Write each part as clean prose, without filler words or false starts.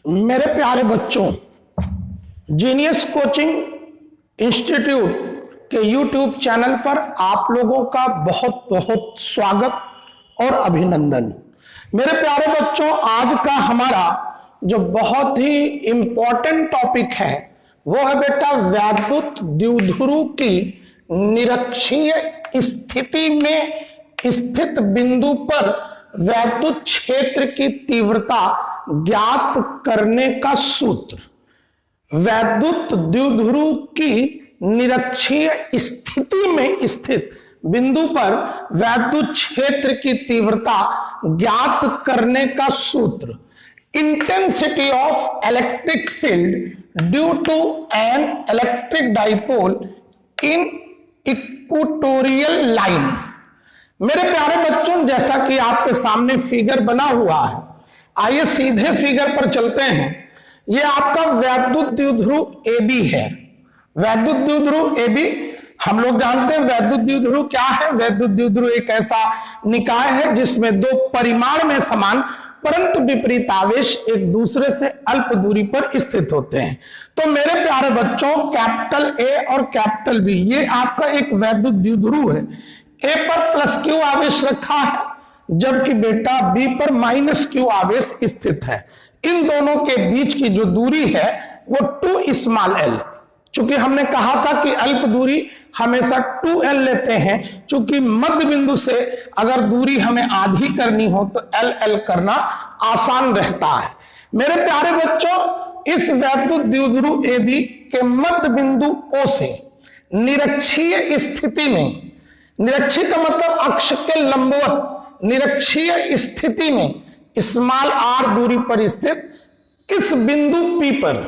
मेरे प्यारे बच्चों, जीनियस कोचिंग इंस्टीट्यूट के यूट्यूब चैनल पर आप लोगों का बहुत बहुत स्वागत और अभिनंदन। मेरे प्यारे बच्चों, आज का हमारा जो बहुत ही इंपॉर्टेंट टॉपिक है वो है बेटा वैद्युत द्विध्रुव की निरक्षीय स्थिति में स्थित बिंदु पर वैद्युत क्षेत्र की तीव्रता ज्ञात करने का सूत्र। वैद्युत द्विध्रुव की निरक्षीय स्थिति में स्थित बिंदु पर वैद्युत क्षेत्र की तीव्रता ज्ञात करने का सूत्र। Intensity of electric field due to an electric dipole in equatorial line. मेरे प्यारे बच्चों, जैसा कि आपके सामने फिगर बना हुआ है, आइए सीधे फिगर पर चलते हैं। यह आपका वैद्युत द्विध्रुव AB है। वैद्युत द्विध्रुव AB हम लोग जानते हैं। वैद्युत द्विध्रुव क्या है? वैद्युत द्विध्रुव एक ऐसा निकाय है जिसमें दो परिमाण में समान परंतु विपरीत आवेश एक दूसरे से अल्प दूरी पर स्थित होते हैं। तो मेरे प्यारे बच्चों, कैपिटल A और कैपिटल B ये आपका एक वैद्युत द्विध्रुव है। A पर प्लस Q आवेश रखा है जबकि बेटा B पर माइनस Q आवेश स्थित है। इन दोनों के बीच की जो दूरी है वो 2 स्मॉल l। चूंकि हमने कहा था कि अल्प दूरी हमेशा 2l लेते हैं, चूंकि मध्य बिंदु से अगर दूरी हमें आधी करनी हो तो l करना आसान रहता है। मेरे प्यारे बच्चों, इस वैद्युत द्विध्रुव AB के मध्य बिंदु O से निरक्षीय स्थिति में, निरक्षीय का मतलब अक्ष के लंबवत, निरक्षीय स्थिति में स्मॉल r दूरी पर स्थित इस बिंदु P पर,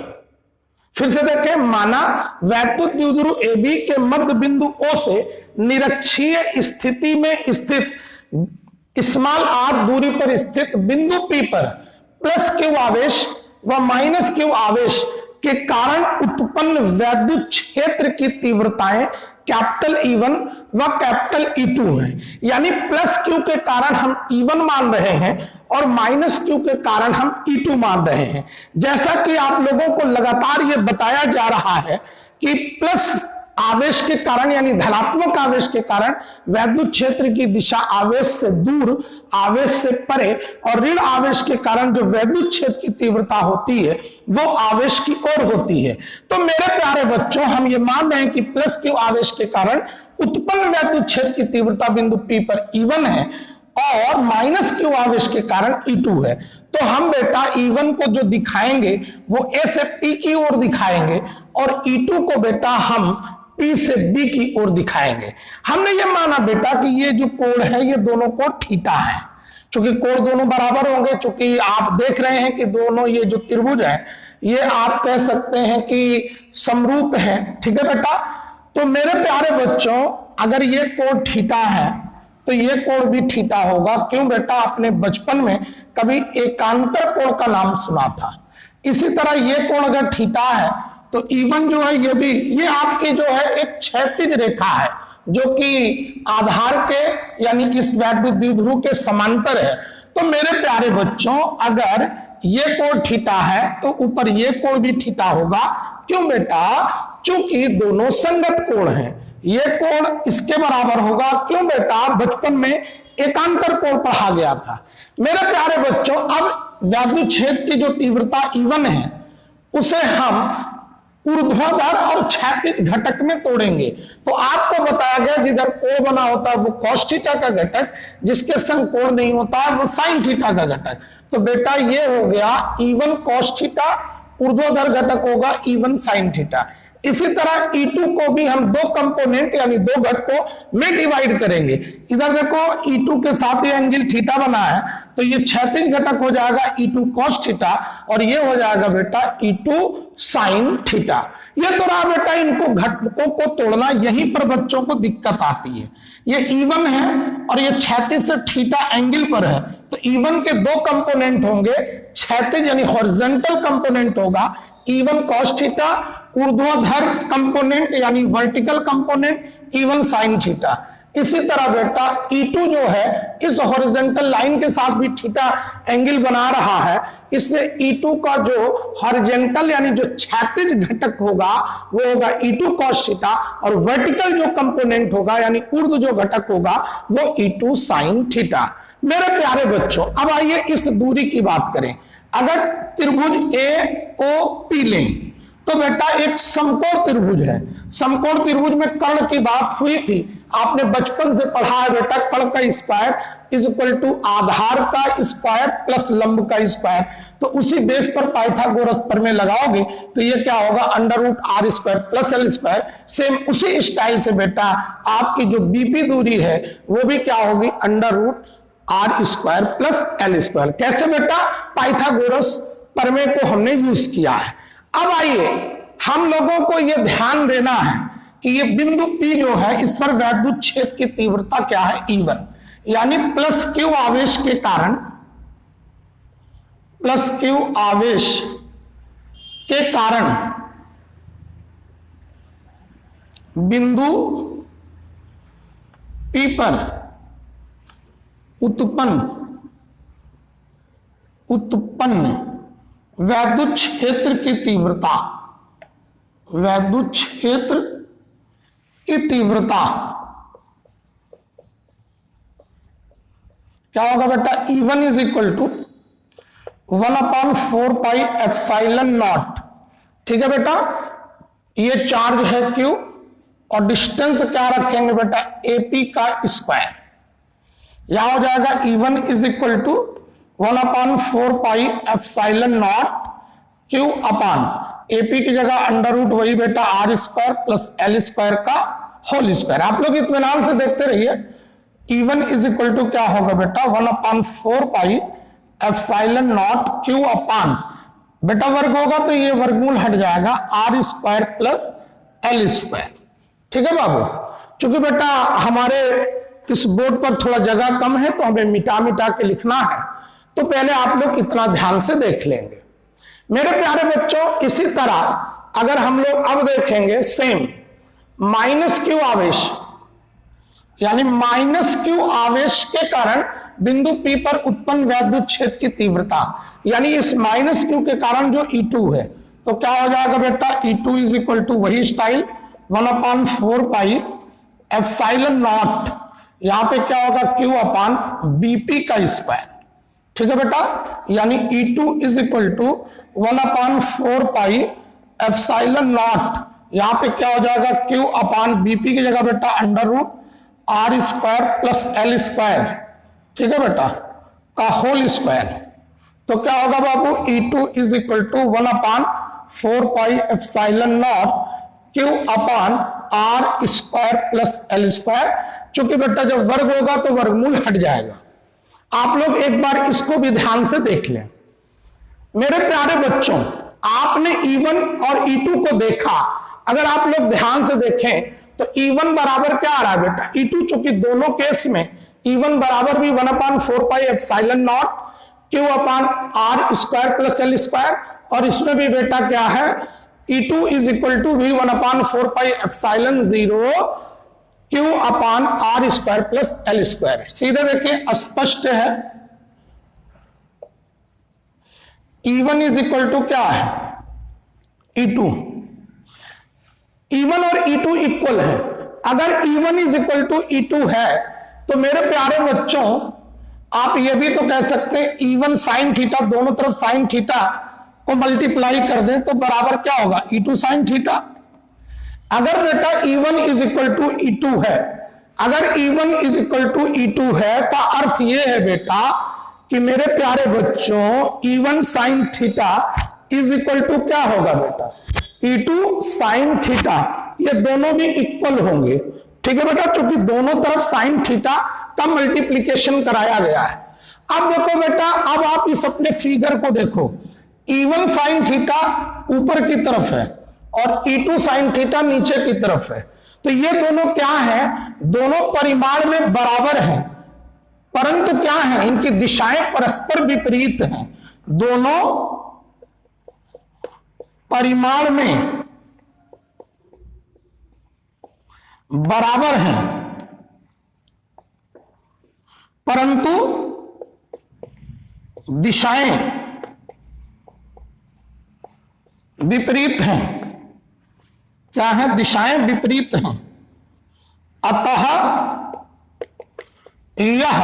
फिर से देखें, माना वैद्युत द्विध्रुव AB के मध्य बिंदु O से निरक्षीय स्थिति में स्थित स्मॉल r दूरी पर स्थित बिंदु P पर प्लस Q आवेश व माइनस Q आवेश के कारण उत्पन्न वैद्युत क्षेत्र की तीव्रताएं कैपिटल E1 व कैपिटल E2 है। यानी प्लस Q के कारण हम E1 मान रहे हैं और माइनस Q के कारण हम E2 मान रहे हैं। जैसा कि आप लोगों को लगातार ये बताया जा रहा है कि प्लस आवेश के कारण यानी धनात्मक आवेश के कारण वैद्युत क्षेत्र की दिशा आवेश से दूर, आवेश से परे, और ऋण आवेश के कारण जो वैद्युत क्षेत्र की तीव्रता होती है वो आवेश की ओर होती है। तो मेरे प्यारे बच्चों, हम ये मान रहे हैं कि प्लस Q आवेश के कारण उत्पन्न वैद्युत क्षेत्र की तीव्रता बिंदु P पर E1 है और माइनस Q आवेश के कारण E2 है। तो हम बेटा E1 को जो दिखाएंगे वो A से P की ओर दिखाएंगे और E2 को बेटा हम P से B की ओर दिखाएंगे। हमने ये माना बेटा कि ये जो कोण है ये दोनों कोण थीटा है। चूंकि कोण दोनों बराबर होंगे, चूंकि आप देख रहे हैं कि दोनों ये जो त्रिभुज है ये आप कह सकते हैं कि समरूप है। ठीक है बेटा। तो मेरे प्यारे बच्चों, अगर ये कोण थीटा है तो ये कोण भी थीटा होगा। क्यों बेटा? आपने बचपन में कभी एकांतर कोण का नाम सुना था। इसी तरह ये कोण अगर थीटा है तो E1 जो है ये भी, ये आपकी जो है एक क्षैतिज रेखा है जो कि आधार के यानी इस वैद्युत द्विध्रुव के समांतर है। तो मेरे प्यारे बच्चों, अगर ये कोण थीटा है तो ऊपर ये कोण भी थीटा होगा। क्यों बेटा? चूंकि दोनों संगत कोण हैं। ये कोण इसके बराबर होगा। क्यों बेटा? बचपन में एकांतर कोण पढ़ा गया था। मेरे प्यारे बच्चों, अब वैद्युत क्षेत्र की जो तीव्रता E1 है उसे हम ऊर्ध्वाधर और क्षैतिज घटक में तोड़ेंगे। तो आपको बताया गया जिधर कोण बना होता है वो cos थीटा का घटक, जिसके संग कोण नहीं होता है वो sin थीटा का घटक। तो बेटा ये हो गया E1 cos थीटा, ऊर्ध्वाधर घटक होगा E1 sin थीटा। इसी तरह E2 को भी हम दो कंपोनेंट यानी दो घटकों में डिवाइड करेंगे। इधर देखो E2 के साथ ये एंगल थीटा बना है तो ये क्षैतिज घटक हो जाएगा E2 cos थीटा और ये हो जाएगा बेटा E2 sin थीटा। ये तो रहा बेटा इनको घटकों को तोड़ना, यहीं पर बच्चों को दिक्कत आती है। ये E1 है और ये क्षैतिज से थीटा एंगल पर है तो E1 के दो कंपोनेंट होंगे। क्षैतिज यानी हॉरिजॉन्टल कंपोनेंट होगा E1 cos थीटा, ऊर्ध्वाधर कंपोनेंट यानी vertical component E1 sin theta. इसी तरह बेटा E2 जो है इस हॉरिजॉन्टल लाइन के साथ भी थीटा एंगल बना रहा है, इसलिए E2 का जो हॉरिजॉन्टल यानी जो क्षैतिज घटक होगा वो होगा E2 cos थीटा, और वर्टिकल जो कंपोनेंट होगा यानी ऊर्ध्व जो घटक होगा वो E2 sin थीटा। मेरे प्यारे बच्चों, अब आइए इस दूरी की बात करें। अगर त्रिभुज AOP लें तो बेटा एक समकोण त्रिभुज है। समकोण त्रिभुज में कर्ण की बात हुई थी, आपने बचपन से पढ़ा है बेटा, कर्ण का स्क्वायर इज इक्वल टू आधार का स्क्वायर प्लस लंब का स्क्वायर। तो उसी बेस पर पाइथागोरस प्रमेय लगाओगे तो ये क्या होगा, under root R square plus L square. Same उसी स्टाइल से बेटा आपकी जो बीपी दूरी है वो भी क्या होगी, under root R square plus L square. कैसे बेटा, पाइथागोरस प्रमेय को हमने यूज किया है। अब आइए हम लोगों को यह ध्यान देना है कि ये बिंदु P जो है इस पर वैद्युत क्षेत्र की तीव्रता क्या है, E1, यानी प्लस Q आवेश के कारण, प्लस Q आवेश के कारण बिंदु P पर उत्पन्न वैद्युत क्षेत्र की तीव्रता, वैद्युत क्षेत्र की तीव्रता क्या होगा बेटा, E1 is equal to 1/4 pi epsilon naught. ठीक है बेटा, ये चार्ज है Q और डिस्टेंस क्या रखेंगे बेटा, AP का स्क्वायर। यहां हो जाएगा E1 is equal to 1/4 pi epsilon naught Q upon AP की जगह अंडर रूट वही बेटा R square plus L square का होल स्क्वायर। आप लोग इत्मीनान से देखते रहिए। E1 इज इक्वल टू क्या होगा बेटा, 1/4 pi epsilon naught Q upon, बेटा वर्ग होगा तो ये वर्गमूल हट जाएगा R square plus L square. ठीक है बाबू, क्योंकि बेटा हमारे इस बोर्ड पर थोड़ा जगह कम है तो हमें मिटा मिटा के लिखना है, तो पहले आप लोग इतना ध्यान से देख लेंगे। मेरे प्यारे बच्चों, इसी तरह अगर हम लोग अब देखेंगे सेम माइनस Q आवेश, यानी माइनस Q आवेश के कारण बिंदु P पर उत्पन्न वैद्युत क्षेत्र की तीव्रता, यानी इस माइनस Q के कारण जो E2 है, तो क्या हो जाएगा बेटा, E2 इज इक्वल टू वही स्टाइल 1/4 पाई एप्सिलॉन नॉट, यहां पे क्या होगा Q अपान BP का स्क्वायर। ठीक है बेटा, यानी E2 is equal to 1/4 pi epsilon naught, यहां पे क्या हो जाएगा Q अपान BP की जगह बेटा under root R square plus L square, ठीक है बेटा, का होल स्क्वायर। तो क्या होगा बाबू, E2 is equal to 1/4 pi epsilon naught Q upon R square plus L square. चूंकि बेटा जब वर्ग होगा तो वर्गमूल हट जाएगा। आप लोग एक बार इसको भी ध्यान से देख लें। मेरे प्यारे बच्चों, आपने E1 और E2 को देखा, अगर आप लोग ध्यान से देखें तो E1 बराबर क्या आ रहा है बेटा, E2, चूंकि दोनों केस में E1 बराबर भी 1/4 pi epsilon naught Q upon R square plus L square, और इसमें भी बेटा क्या है, E2 इज इक्वल टू भी 1/4 pi epsilon 0 Q upon R square plus L square. सीधे देखिए स्पष्ट है। E1 इज इक्वल टू क्या है, E2। E1 और E2 इक्वल है। अगर E1 is equal to E2 है तो मेरे प्यारे बच्चों आप ये भी तो कह सकते हैं E1 साइन थीटा, दोनों तरफ साइन थीटा को मल्टीप्लाई कर दें तो बराबर क्या होगा, E2 साइन थीटा। अगर बेटा E1 is equal to E2 है, अगर E1 is equal to E2 है तो अर्थ ये है बेटा कि मेरे प्यारे बच्चों E1 sine theta is equal to क्या होगा बेटा, E2 साइन थीटा। ये दोनों भी इक्वल होंगे। ठीक है बेटा, क्योंकि दोनों तरफ साइन थीटा का मल्टीप्लीकेशन कराया गया है। अब देखो बेटा, अब आप इस अपने फिगर को देखो, E1 साइन थीटा ऊपर की तरफ है और E2 साइन थीटा नीचे की तरफ है। तो ये दोनों क्या है, दोनों परिमाण में बराबर हैं, परंतु क्या है, इनकी दिशाएं परस्पर विपरीत हैं। दोनों परिमाण में बराबर हैं परंतु दिशाएं विपरीत हैं। क्या है? दिशाएं विपरीत हैं। अतः यह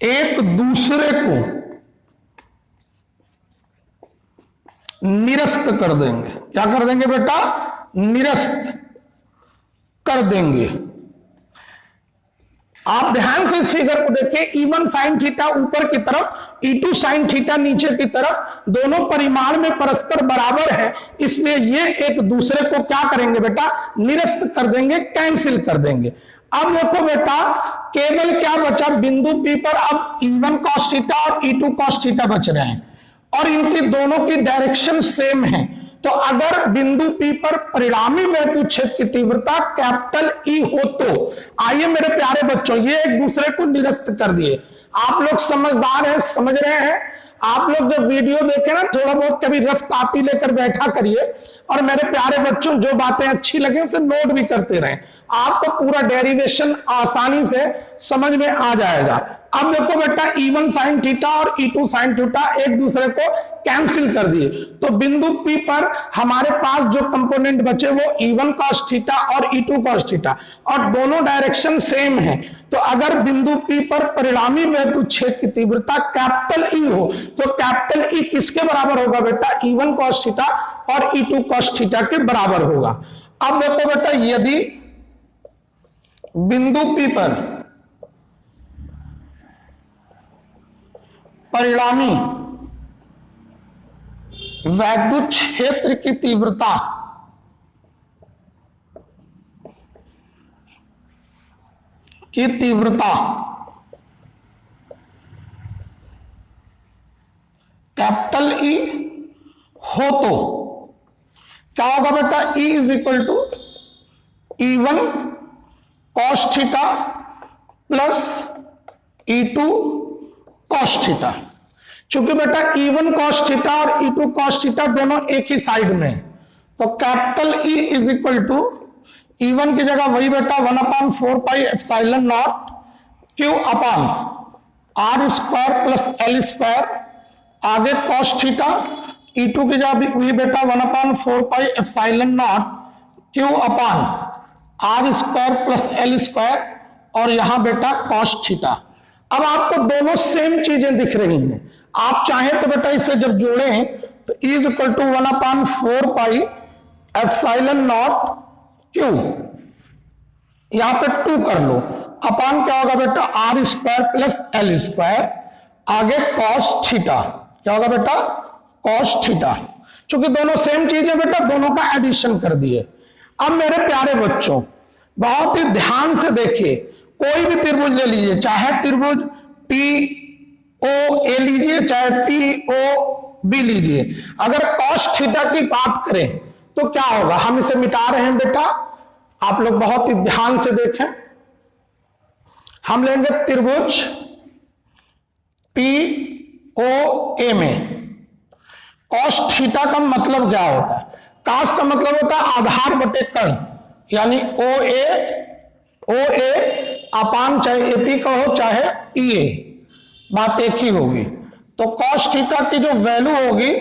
एक दूसरे को निरस्त कर देंगे। क्या कर देंगे बेटा? निरस्त कर देंगे। आप ध्यान से इस फिगर को देखिए। E1 sin थीटा ऊपर की तरफ, E2 sin थीटा नीचे की तरफ, दोनों परिमाण में परस्पर बराबर है, इसलिए ये एक दूसरे को क्या करेंगे बेटा? निरस्त कर देंगे, कैंसिल कर देंगे। अब देखो बेटा, केवल क्या बचा? बिंदु P पर अब E1 cos थीटा और E2 cos थीटा बच रहे हैं और इनकी दोनों की डायरेक्शन सेम है। तो अगर बिंदु P पर परिणामी वैद्युत क्षेत्र की तीव्रता कैपिटल E हो तो आइए मेरे प्यारे बच्चों, ये एक दूसरे को निरस्त कर दिए। आप लोग समझदार हैं, समझ रहे हैं। आप लोग जब वीडियो देखे ना, थोड़ा बहुत कभी रफ कॉपी लेकर बैठा करिए और मेरे प्यारे बच्चों जो बातें अच्छी लगे उसे नोट भी करते रहें। आपको पूरा डेरिवेशन आसानी से समझ में आ जाएगा। अब देखो बेटा, E1 sin थीटा और E2 sin थीटा एक दूसरे को कैंसिल कर दिए, तो बिंदु P पर हमारे पास जो कंपोनेंट बचे वो E1 cos थीटा और E2 cos थीटा, और दोनों डायरेक्शन सेम है। तो अगर बिंदु P पर परिणामी वैद्युत क्षेत्र की तीव्रता कैपिटल E हो तो कैपिटल E किसके बराबर होगा बेटा? E1 cos थीटा और E2 cos थीटा के बराबर होगा। अब देखो बेटा, यदि बिंदु P पर परिणामी वैद्युत क्षेत्र की तीव्रता कैपिटल E हो तो क्या होगा बेटा? E is equal to E1 cos theta plus E2 cos theta. चूंकि बेटा E1 cos थीटा और E2 cos थीटा दोनों एक ही साइड में, तो capital E is equal to E1 की जगह वही बेटा 1/4 pi epsilon naught Q upon R square plus L square, आगे cos थीटा, E2 की जगह वही बेटा 1/4 pi epsilon naught Q upon R square plus L square, और यहां बेटा cos थीटा। अब आपको दोनों सेम चीजें दिख रही हैं। आप चाहें तो बेटा इसे जब जोड़ें तो E is equal to 1/4 pi epsilon naught Q, यहां पे 2 कर लो, अपान क्या होगा बेटा? R square plus L square, आगे cos थीटा। क्या होगा बेटा? cos theta. चूंकि दोनों सेम चीज है बेटा, दोनों का एडिशन कर दिए। अब मेरे प्यारे बच्चों बहुत ही ध्यान से देखिए, कोई भी त्रिभुज ले लीजिए, चाहे त्रिभुज TOA लीजिए चाहे TOB लीजिए, अगर cos थीटा की बात करें तो क्या होगा? हम इसे मिटा रहे हैं बेटा, आप लोग बहुत ही ध्यान से देखें। हम लेंगे त्रिभुज TOA में cos थीटा का मतलब क्या होता है? cos का मतलब होता है आधार बटे कर्ण, यानी OA अपान चाहे AP का हो चाहे PA, बात एक ही होगी। तो cos थीटा की जो वैल्यू होगी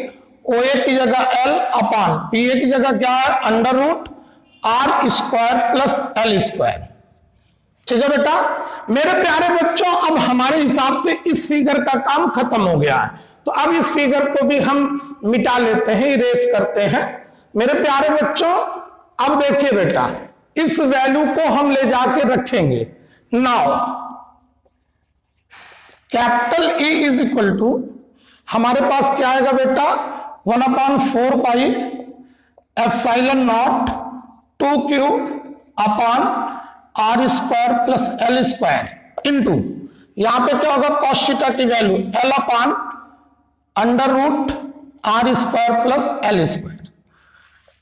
OA की जगह L अपान PA की जगह क्या है? Under root R square plus L square. ठीक है बेटा। मेरे प्यारे बच्चों, अब हमारे हिसाब से इस फिगर का काम खत्म हो गया है, तो अब इस फिगर को भी हम मिटा लेते हैं, इरेज करते हैं। मेरे प्यारे बच्चों अब देखिए बेटा, इस वैल्यू को हम ले जाके रखेंगे। Now capital E is equal to हमारे पास क्या आएगा बेटा? 1/4 pi epsilon naught 2Q upon R square plus L square into, यहां पे क्या होगा? cos थीटा की value L upon under root R square plus L square.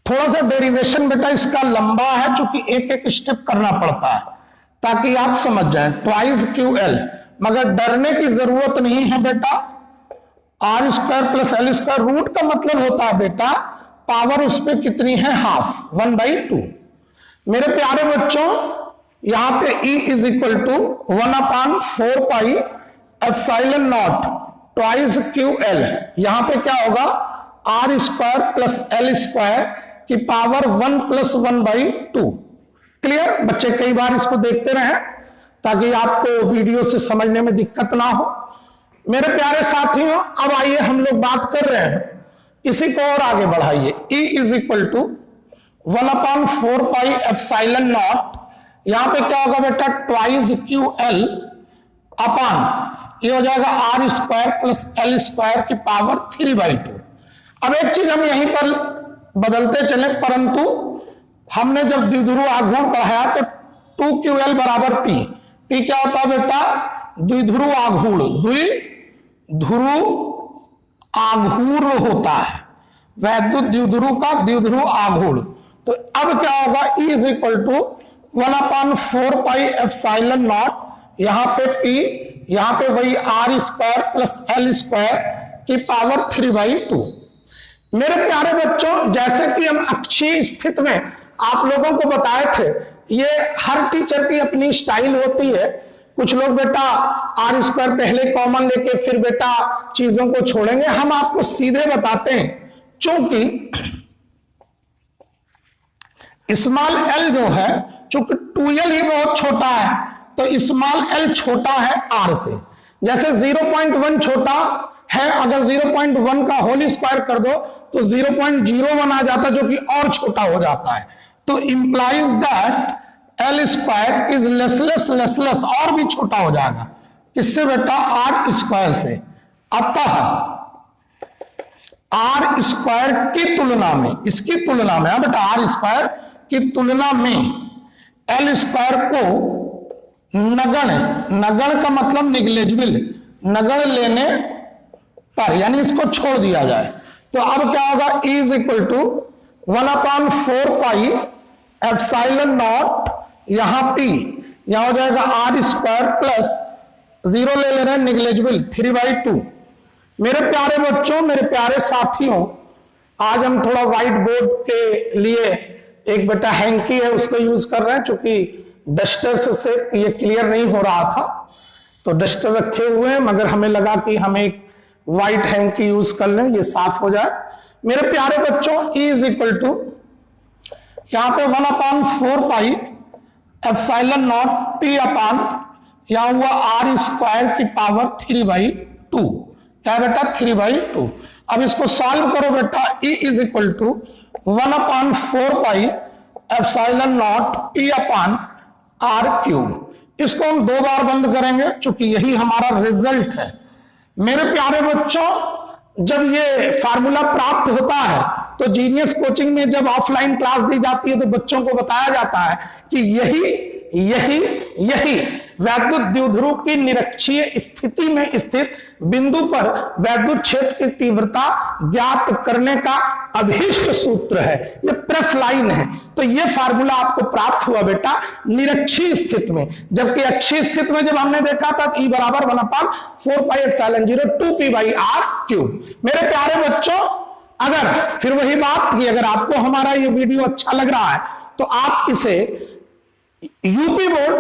थोड़ा सा डेरिवेशन बेटा इसका लंबा है, क्योंकि एक एक स्टेप करना पड़ता है ताकि आप समझ जाएं। ट्वाइस QL, मगर डरने की जरूरत नहीं है बेटा। R square plus L square, root का मतलब होता है बेटा पावर उस पर कितनी है? हाफ, 1/2। मेरे प्यारे बच्चों यहां पे E is equal to 1/4 pi epsilon naught twice QL। यहां पे क्या होगा, R square plus L square की पावर 1 + 1/2। क्लियर बच्चे, कई बार इसको देखते रहे ताकि आपको वीडियो से समझने में दिक्कत ना हो। मेरे प्यारे साथियों, अब आइए हम लोग बात कर रहे हैं, इसी को और आगे बढ़ाइए। E is equal to 1/4 pi epsilon naught, यहां पे क्या होगा बेटा, ट्वाइस QL अपान ये हो जाएगा R square plus L square की पावर 3/2। अब एक चीज हम यहीं पर बदलते चले, परंतु हमने जब द्विध्रुव आघूर्ण पढ़ाया तो 2QL बराबर P। P क्या होता है बेटा, द्विध्रुव आघूर्ण, द्विध्रुव आघूर्ण होता है, वैद्युत द्विध्रुव का द्विध्रुव आघूर्ण। तो अब क्या होगा, E is equal to 1/4 pi epsilon naught, यहां पे P, यहां पे वही R square plus L square की पावर 3/2। मेरे प्यारे बच्चों, जैसे कि हम अक्षीय स्थिति में आप लोगों को बताए थे, ये हर टीचर की अपनी स्टाइल होती है। कुछ लोग बेटा R स्क्वायर पहले कॉमन लेके फिर बेटा चीजों को छोड़ेंगे, हम आपको सीधे बताते हैं। चूंकि स्मॉल l जो है, चूंकि 2l ही बहुत छोटा है, तो स्मॉल l छोटा है R से। जैसे 0.1 छोटा है, अगर 0.1 का होल स्क्वायर कर दो तो 0.01 आ जाता, जो कि और छोटा हो जाता है। तो implies that L square is less less, और भी छोटा हो जाएगा। किससे बेटा, R स्क्वायर से। अतः R स्क्वायर की तुलना में, इसकी तुलना में बेटा R स्क्वायर की तुलना में L स्क्वायर को नगण्य का मतलब निग्लेजिबल, नगण्य लेने पर, यानी इसको छोड़ दिया जाए, तो अब क्या होगा, E is equal to 1/4 pi epsilon naught, यहां P, यहां हो जाएगा R स्क्वायर प्लस 0 ले रहे हैं निग्लेजिबल 3/2। मेरे प्यारे बच्चों, मेरे प्यारे साथियों, आज हम थोड़ा व्हाइट बोर्ड के लिए एक बेटा हैंकी है उसको यूज कर रहे हैं, चूंकि डस्टर से ये क्लियर नहीं हो रहा था तो डस्टर रखे हुए हैं, मगर हमें लगा कि हम एक व्हाइट हैंकी यूज कर लें, ये साफ हो जाए। मेरे प्यारे बच्चों, E इज इक्वल टू यहां पे 1/4 पाई एप्सिलॉन नॉट P अपान यहां हुआ R स्क्वायर की पावर 3/2। क्या बेटा, 3/2। अब इसको सॉल्व करो बेटा, E is equal to 1/4 pi epsilon naught P upon R³। इसको हम 2 बार बंद करेंगे, चूंकि यही हमारा रिजल्ट है। मेरे प्यारे बच्चों, जब ये फार्मूला प्राप्त होता है तो जीनियस कोचिंग में जब ऑफलाइन क्लास दी जाती है तो बच्चों को बताया जाता है कि यही वैद्युत द्विध्रुव की निरक्षीय स्थिति में स्थित बिंदु पर वैद्युत क्षेत्र की तीव्रता ज्ञात करने का अभिष्ट सूत्र है, ये प्रेस लाइन है। तो ये फार्मूला आपको प्राप्त हुआ बेटा निरक्षीय स्थिति में, जबकि अक्षीय स्थिति में जब हमने देखा था E बराबर 1/4 पाई एप्सिलॉन 0 2P/R³। मेरे प्यारे बच्चों, अगर फिर वही बात कि अगर आपको हमारा ये वीडियो अच्छा लग रहा है तो आप इसे यूपी बोर्ड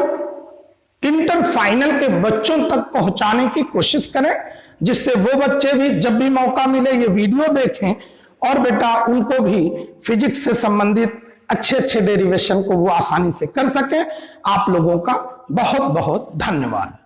इंटर फाइनल के बच्चों तक पहुंचाने की कोशिश करें, जिससे वो बच्चे भी जब भी मौका मिले ये वीडियो देखें और बेटा उनको भी फिजिक्स से संबंधित अच्छे डेरिवेशन को वो आसानी से कर सकें। आप लोगों का बहुत बहुत धन्यवाद।